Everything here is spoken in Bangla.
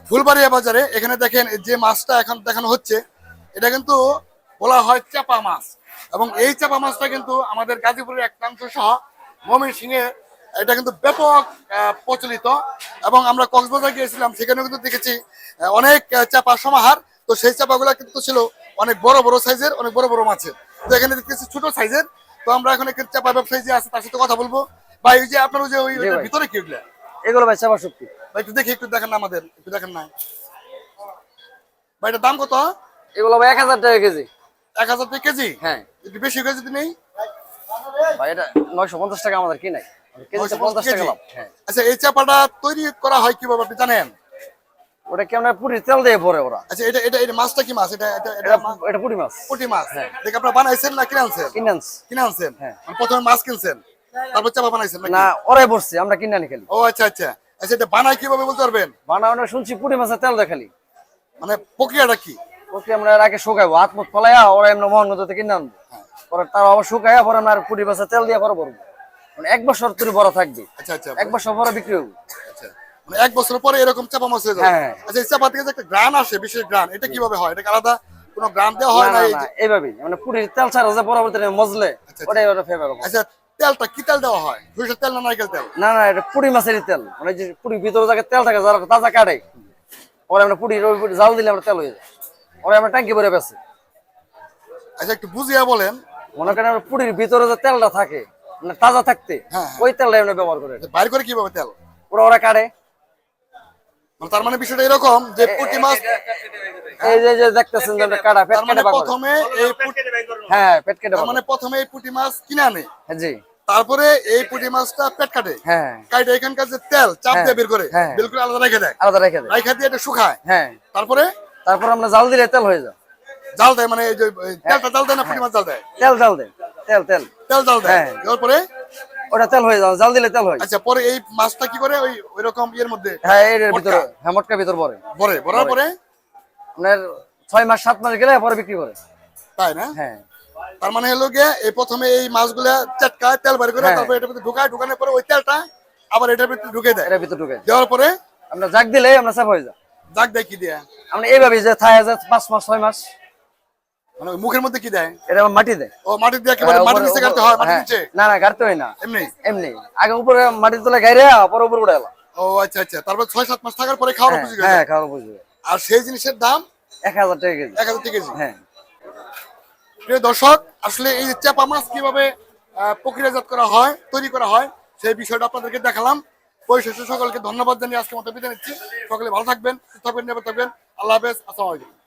ফুলবাড়িয়া বাজারে। এখানে দেখেন যে মাছটা এখন দেখানো হচ্ছে এটা কিন্তু বলা হয় চাপা মাছ, এবং এই চাপা মাছটা কিন্তু আমাদের গাজীপুরের একাংশ সহ ময়মনসিংহে এটা কিন্তু ব্যাপক প্রচলিত। এবং আমরা কক্সবাজার গিয়েছিলাম, সেখানেও কিন্তু দেখেছি অনেক চাপা সমাহার। তো সেই চাপাগুলো কিন্তু ছিল অনেক বড় বড় সাইজের, অনেক বড় বড় মাছের। তো এখানে দেখতেছি ছোট সাইজের। তো আমরা এখন এখানে চাপা ব্যবসায়ী যে আছে তার সাথে কথা বলবো। ভাই ওই যে আপনার ওই যে জি ওইটার ভাই, ভিতরে কি ওগুলা? এগুলো ভাই চাপা শুটকি। ভাই একটু দেখি, একটু দেখেন না আমাদের, একটু দেখেন না ভাই, এটার দাম কত? এগুলো ভাই 1000 টাকা কেজি। 1000 টাকা কেজি? হ্যাঁ একটু বেশি হয়ে যদি নেই? ভাই, এটা 950 টাকা আমাদের কিনাই, কেজিতে 50 টাকা লাভ। হ্যাঁ, আচ্ছা, এই চাপাটা তৈরি করা হয় কিভাবে আপনি জানেন? ওটা কেমন পুরি তেল দিয়ে ভরে ওরা। আচ্ছা, এটা এটা এটা মাছটা কি মাছ? এটা এটা এটা এটা এটা পুরি মাছ। পুঁটি মাছ। দেখে আপনারা বানাইছেন না কিনে আনছেন? কিনান্স। কিনে আনছেন। হ্যাঁ। মানে প্রথমে মাছ কিনছেন, তারপর চাপা বানাইছেন নাকি? না, ওরাই বসছে, আমরা কিনে আনি খালি। ও আচ্ছা আচ্ছা। আচ্ছা, এটা বানায় কিভাবে বলতে পারবেন? বানানো শুনছি পুরি মাছের তেল দিয়ে খালি। মানে প্রক্রিয়াটা কি? ওকে আমরা এর আগে শুকাইবো, হাত মুখ ফলাইয়া ওরা এমনি মোহনগঞ্জ থেকে কিনে আনবো। পরে তার আবার শুকাইয়া পরে আমরা পুরি মাছের তেল দিয়ে পরে ভরবো। মানে 1 বছর তুরি বড় থাকবে। আচ্ছা আচ্ছা 1 বছর পরে বিক্রি হবো। আচ্ছা। মানে 1 বছর পরে এরকম চাপা মাছ হয়ে যাবে। হ্যাঁ। আচ্ছা, এই চাপা থেকে যে একটা গ্রান আসে, বিশেষ গ্রান, এটা কিভাবে হয়? এটা কি আলাদা কোনো গ্রান দেওয়া না হয় না? না এই না, যে এইভাবেই মানে পুরির তেল ছাড়া যে পরবর্তীতে মজলে আচ্ছা, ওটাই ওটা ফেভার। আচ্ছা, তেলটা কি তেল দেওয়া হয়? সরিষার তেল না নারকেল তেল? না না, এটা পুরি মাছেরই তেল। মানে যে পুরি ভিতরে যাকে তেল থাকে, যারা তাজা কাটে, পরে আমরা পুরি জাল দিলে আমরা তেল হয়ে যায়। পরে আমরা ট্যাঙ্কি ভরে বেছে। আচ্ছা, একটু বুঝিয়ে বলেন। মনে করেন আমরা পুরির ভিতরে যে তেলটা থাকে, মানে তাজা থাকতে, হ্যাঁ। ওই তেলটা আমরা ব্যবহার করি। বাইর করে কিভাবে তেল? ওরা ওরা কাটে। মানে তার মানে বিষয়টা এরকম যে পুঁটি মাছ, এই যে যে দেখতেছেন যে আমরা কাটা পেট তার কেটে মানে বাকরে। প্রথমে এই হ্যাঁ, পেট কেটে তার মানে বাকরে। প্রথমে এই পুঁটি মাছ কিনে আনে, জি। তারপরে এই পুঁটি মাছটা পেট কাটে, হ্যাঁ কাটে এখানকার যে তেল চাপ হ্যাঁ, দিয়ে বের করে, হ্যাঁ। বের করে আলাদা রেখে দেয়, আলাদা রেখে দেয়। রেখে দিয়ে এটা শুকায়, হ্যাঁ, তারপরে তারপর আমরা জাল দিলে তেল হয়ে যায়। জাল দেয়। মানে এই যে তেলটা জাল দেয় না পুঁটি মাছ জাল দেয়? তেল জাল দেয়, তেল তেল তেল জাল দেয়। হ্যাঁ। তারপরে ওটা তেল হয়ে যায়, জাল দিলে তেল হয়। আচ্ছা, পরে এই মাছটা কি করে ওই রকম ইয়ের মধ্যে হ্যাঁ, এর মটকা? ভিতরে, হ্যাঁ, মটকার ভিতর পরে। ভরার পরে আপনার 6 মাস 7 মাস গেলে পরে বিক্রি করে। তাই না? হ্যাঁ তার মানে হলো গিয়ে এই প্রথমে এই মাছগুলা চটকায়, তেল বের করে, হ্যাঁ। তারপরে এটার ভিতরে ঢুকায়, ঢুকানোর পরে ওই তেলটা আবার এটার ভিতরে ঢুকে দেয়। এটার ভিতর ঢুকে দেওয়ার পরে আমরা জাগ দিলে আমরা সাফ হয়ে যায়। জাগ দেয় কি দেয়? আমরা এইভাবে যে থায় যায় 5 মাস 6 মাস। মানে ওই মুখের মধ্যে কি দেয়? এটা আমার মাটি দেয়। ও মাটি দিয়ে একেবারে মাটি নিচে গাড়তে হয়? মাটি হ্যাঁ। নিচে না না, গাড়তে হয় না, এমনি? এমনি আগে উপরে মাটির তলে গাইরে পরে উপরে উড়ে এলাম। ও আচ্ছা আচ্ছা। তারপর 6-7 মাস থাকার পরে খাওয়ার উপযোগী হয়ে হ্যাঁ, যায়। খাওয়া বুঝবে। আর সেই জিনিসের দাম 1000 টাকা কেজি। 1000 টাকা কেজি। হ্যাঁ। প্রিয় দর্শক, আসলে এই যে চাপা মাছ কিভাবে প্রক্রিয়াজাত করা হয়, তৈরি করা হয়, সেই বিষয়টা আপনাদেরকে দেখালাম। পরিশেষে সকলকে ধন্যবাদ জানিয়ে আজকের মতো বিদায় নিচ্ছি। সকলে ভালো থাকবেন, সুস্থ থাকবেন, নিরাপদ থাকবেন। আল্লাহ হাফেজ। আসসালামু আলাইকুম।